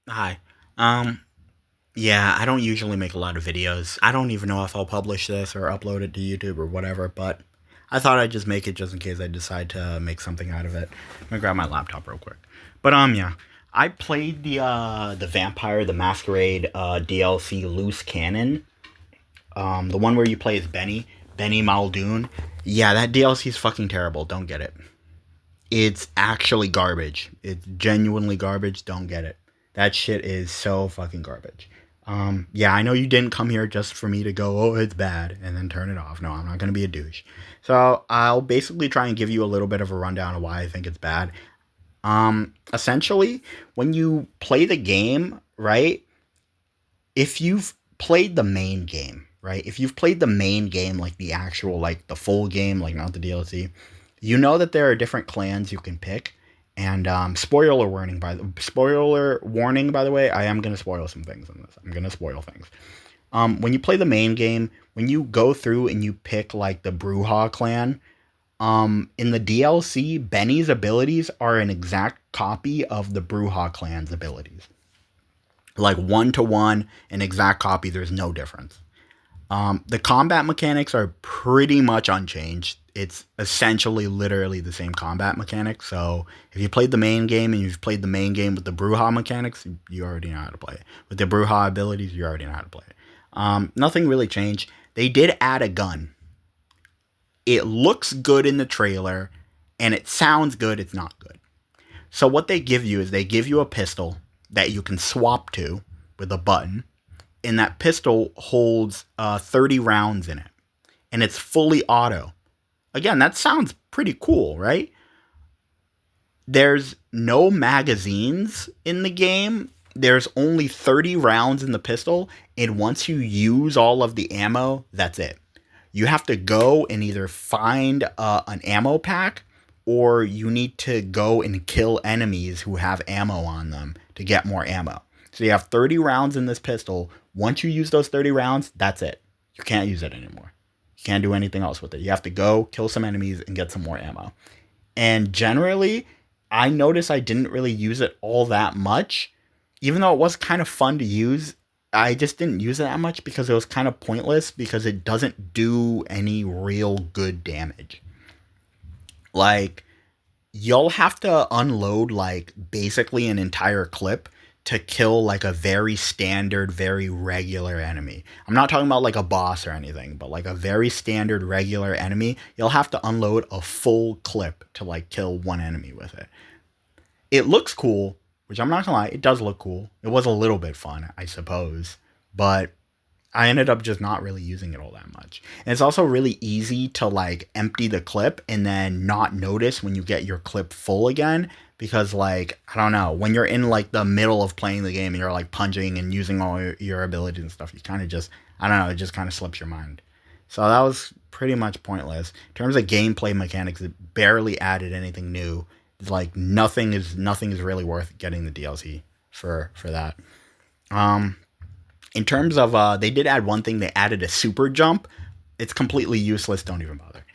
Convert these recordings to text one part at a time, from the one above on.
Hi. Um, yeah, I don't usually make a lot of videos. I don't even know if I'll publish this or upload it to YouTube or whatever, but I thought I'd just make it just in case I decide to make something out of it. I'm gonna grab my laptop real quick. But yeah. I played the Vampire the Masquerade DLC Loose Cannon. The one where you play as Benny Muldoon. Yeah, that DLC is fucking terrible. Don't get it. It's actually garbage. It's genuinely garbage. Don't get it. That shit is so fucking garbage. Yeah, I know you didn't come here just for me to go, oh, it's bad, and then turn it off. No, I'm not gonna be a douche. So I'll basically try and give you a little bit of a rundown of why I think it's bad. Essentially, when you play the game, right? If you've played the main game, right? If you've played the main game, like the actual, like the full game, like not the DLC, you know that there are different clans you can pick. And spoiler warning by the way, I am gonna spoil some things in this. I'm gonna spoil things. When you play the main game, when you go through and you pick like the Bruja clan, in the DLC, Benny's abilities are an exact copy of the Bruja clan's abilities, like one to one, an exact copy. There's no difference. The combat mechanics are pretty much unchanged. It's essentially literally the same combat mechanics. So if you played the main game and you've played the main game with the Bruja mechanics, you already know how to play it. With the Bruja abilities, you already know how to play it. Nothing really changed. They did add a gun. It looks good in the trailer, and it sounds good. It's not good. So what they give you is they give you a pistol that you can swap to with a button, and that pistol holds 30 rounds in it, and it's fully auto. Again, that sounds pretty cool, right? There's no magazines in the game. There's only 30 rounds in the pistol, and once you use all of the ammo, that's it. You have to go and either find an ammo pack, or you need to go and kill enemies who have ammo on them to get more ammo. So you have 30 rounds in this pistol. Once you use those 30 rounds, that's it. You can't use it anymore. You can't do anything else with it. You have to go kill some enemies and get some more ammo. And generally, I noticed I didn't really use it all that much. Even though it was kind of fun to use, I just didn't use it that much because it was kind of pointless because it doesn't do any real good damage. Like, you'll have to unload like basically an entire clip to kill like a very standard, very regular enemy. I'm not talking about like a boss or anything, but like a very standard, regular enemy. You'll have to unload a full clip to like kill one enemy with it. It looks cool, which I'm not gonna lie, it does look cool. It was a little bit fun, I suppose, but I ended up just not really using it all that much. And it's also really easy to like empty the clip and then not notice when you get your clip full again because like I don't know, when you're in like the middle of playing the game and you're like punching and using all your abilities and stuff, you kind of just I don't know, it just kind of slips your mind. So that was pretty much pointless. In terms of gameplay mechanics, it barely added anything new. It's like nothing is really worth getting the DLC for that. Um in terms of they did add one thing. They added a super jump. It's completely useless. Don't even bother.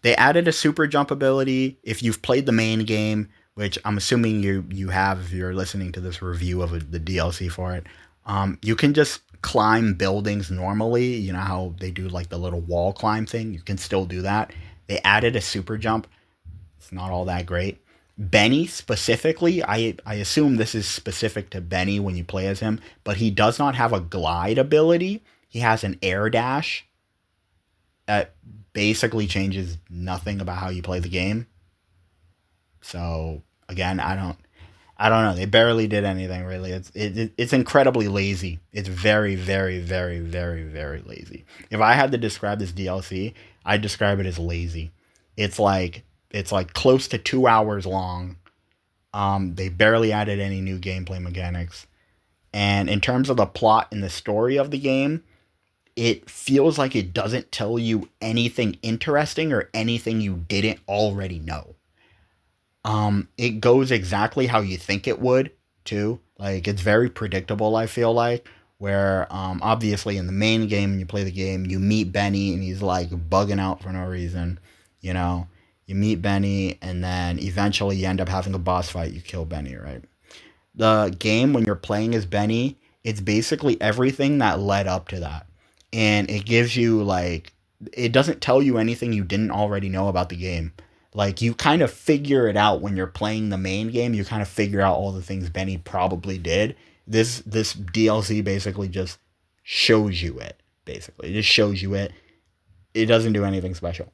They added a super jump ability if you've played the main game, which I'm assuming you have if you're listening to this review of the DLC for it. You can just climb buildings normally. You know how they do like the little wall climb thing. You can still do that. They added a super jump. It's not all that great. Benny specifically, I assume this is specific to Benny when you play as him, but he does not have a glide ability. He has an air dash that basically changes nothing about how you play the game. So again, I don't know. They barely did anything really. It's incredibly lazy. It's very very very very very lazy. If I had to describe this DLC, I'd describe it as lazy. It's like it's like close to 2 hours long. They barely added any new gameplay mechanics. And in terms of the plot and the story of the game, it feels like it doesn't tell you anything interesting or anything you didn't already know. It goes exactly how you think it would, too. Like, it's very predictable, I feel like. Where, obviously, in the main game, when you play the game, you meet Benny and he's like bugging out for no reason. You know, you meet Benny and then eventually you end up having a boss fight. You kill Benny, right? The game, when you're playing as Benny, it's basically everything that led up to that. And it gives you, like, it doesn't tell you anything you didn't already know about the game. Like, you kind of figure it out when you're playing the main game. You kind of figure out all the things Benny probably did. This DLC basically just shows you it. Basically, it just shows you it. It doesn't do anything special.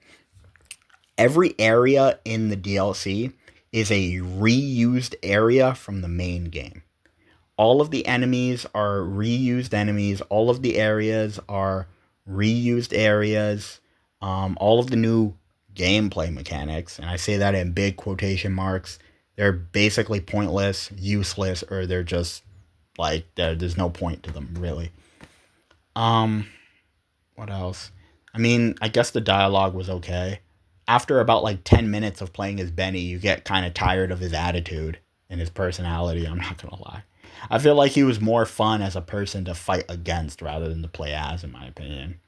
Every area in the DLC is a reused area from the main game. All of the enemies are reused enemies. All of the areas are reused areas. All of the new gameplay mechanics, and I say that in big quotation marks, they're basically pointless, useless, or they're just like there's no point to them really. Um, what else? I mean, I guess the dialogue was okay. After about like 10 minutes of playing as Benny, you get kind of tired of his attitude and his personality, I'm not going to lie. I feel like he was more fun as a person to fight against rather than to play as, in my opinion.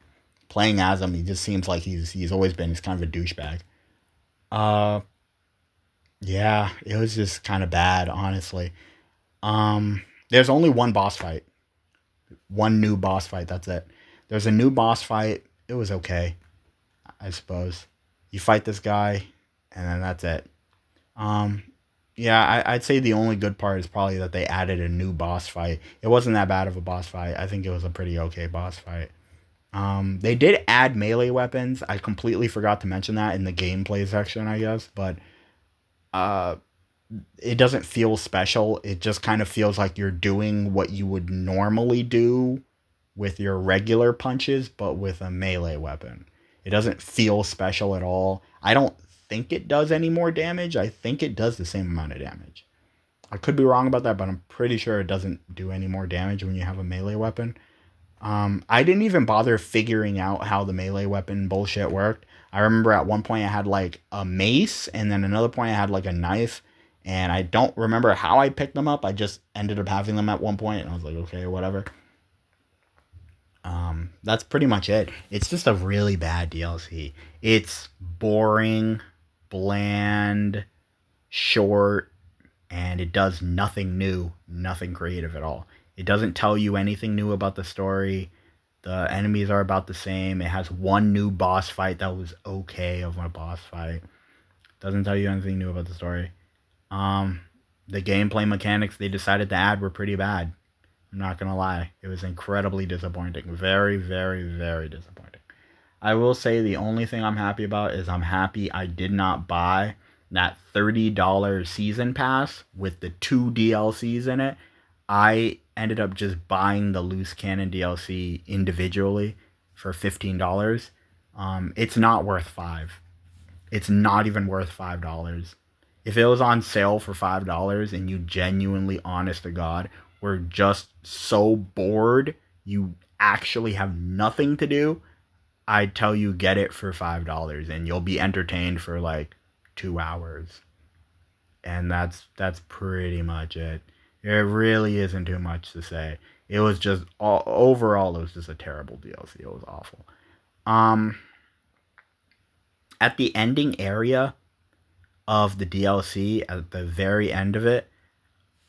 Playing as him, he just seems like he's always been. He's kind of a douchebag. Uh, yeah, it was just kind of bad, honestly. There's only one boss fight, one new boss fight. That's it. There's a new boss fight. It was okay, I suppose. You fight this guy, and then that's it. Um, yeah, I'd say the only good part is probably that they added a new boss fight. It wasn't that bad of a boss fight. I think it was a pretty okay boss fight. They did add melee weapons. I completely forgot to mention that in the gameplay section, I guess, but uh, it doesn't feel special. It just kind of feels like you're doing what you would normally do with your regular punches, but with a melee weapon. It doesn't feel special at all. I don't think it does any more damage. I think it does the same amount of damage. I could be wrong about that, but I'm pretty sure it doesn't do any more damage when you have a melee weapon. I didn't even bother figuring out how the melee weapon bullshit worked. I remember at one point I had like a mace, and then another point I had like a knife, and I don't remember how I picked them up. I just ended up having them at one point, and I was like, okay, whatever. That's pretty much it. It's just a really bad DLC. It's boring, bland, short, and it does nothing new, nothing creative at all. It doesn't tell you anything new about the story. The enemies are about the same. It has one new boss fight that was okay of a boss fight. Doesn't tell you anything new about the story. Um, the gameplay mechanics they decided to add were pretty bad. I'm not gonna lie. It was incredibly disappointing. Very, very, very disappointing. I will say the only thing I'm happy about is I'm happy I did not buy that $30 season pass with the two DLCs in it. I ended up just buying the loose cannon DLC individually for $15. It's not worth five. It's not even worth $5. If it was on sale for $5 and you genuinely, honest to God, were just so bored you actually have nothing to do, I'd tell you get it for $5 and you'll be entertained for like 2 hours. And that's pretty much it. There really isn't too much to say. It was just overall it was just a terrible DLC. It was awful. Um at the ending area of the DLC, at the very end of it,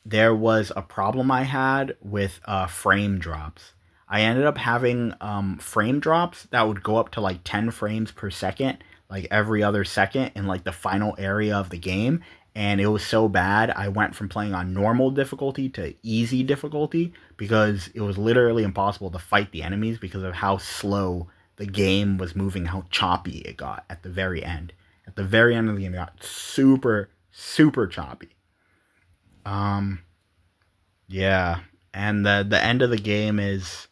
there was a problem I had with frame drops. I ended up having frame drops that would go up to like 10 frames per second, like every other second in like the final area of the game. And it was so bad, I went from playing on normal difficulty to easy difficulty because it was literally impossible to fight the enemies because of how slow the game was moving, how choppy it got at the very end. At the very end of the game, it got super, super choppy. Um, yeah, and the end of the game is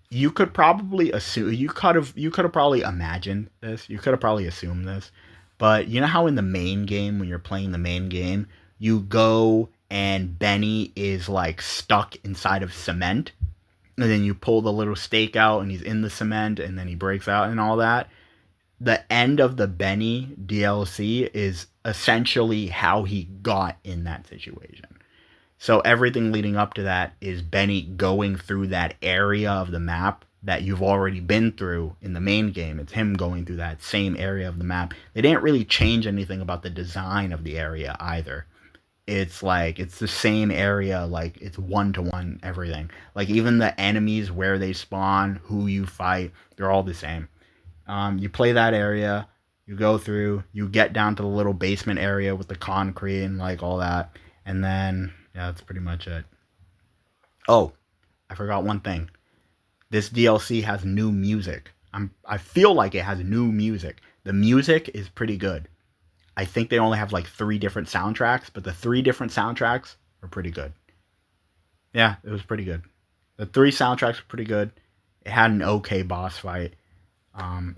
you could probably assume you could have probably imagined this. You could have probably assumed this. But you know how in the main game when you're playing the main game, you go and Benny is like stuck inside of cement and then you pull the little stake out and he's in the cement and then he breaks out and all that. The end of the Benny DLC is essentially how he got in that situation. So everything leading up to that is Benny going through that area of the map that you've already been through in the main game. It's him going through that same area of the map. They didn't really change anything about the design of the area either. It's like it's the same area, like it's one to one everything. Like even the enemies where they spawn, who you fight, they're all the same. You play that area, you go through, you get down to the little basement area with the concrete and like all that, and then yeah, that's pretty much it. Oh, I forgot one thing. This DLC has new music. I feel like it has new music. The music is pretty good. I think they only have like three different soundtracks, but the three different soundtracks are pretty good. Yeah, it was pretty good. The three soundtracks were pretty good. It had an okay boss fight.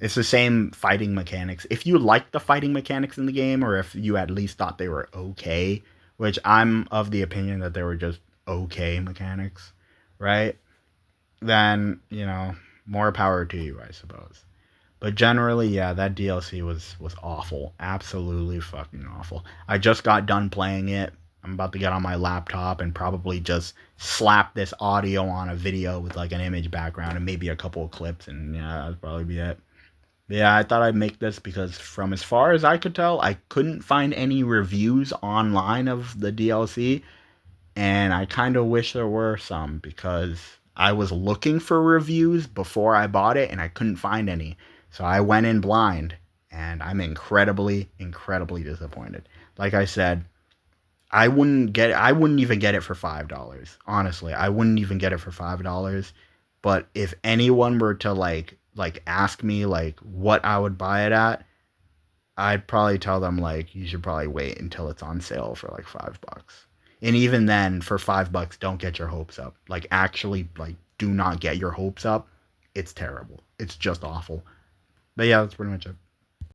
It's the same fighting mechanics. If you liked the fighting mechanics in the game, or if you at least thought they were okay, which I'm of the opinion that they were just okay mechanics, right? Then, more power to you, I suppose. But generally, yeah, that DLC was awful. Absolutely fucking awful. I just got done playing it. I'm about to get on my laptop and probably just slap this audio on a video with like an image background and maybe a couple of clips, and yeah, that'd probably be it. But yeah, I thought I'd make this because from as far as I could tell, I couldn't find any reviews online of the DLC, and I kind of wish there were some because I was looking for reviews before I bought it and I couldn't find any. So I went in blind and I'm incredibly, incredibly disappointed. Like I said, I wouldn't even get it for $5. Honestly, I wouldn't even get it for $5. But if anyone were to like ask me like what I would buy it at, I'd probably tell them like you should probably wait until it's on sale for like $5. And even then, for $5, don't get your hopes up. Like actually, like do not get your hopes up. It's terrible. It's just awful. But yeah, that's pretty much it.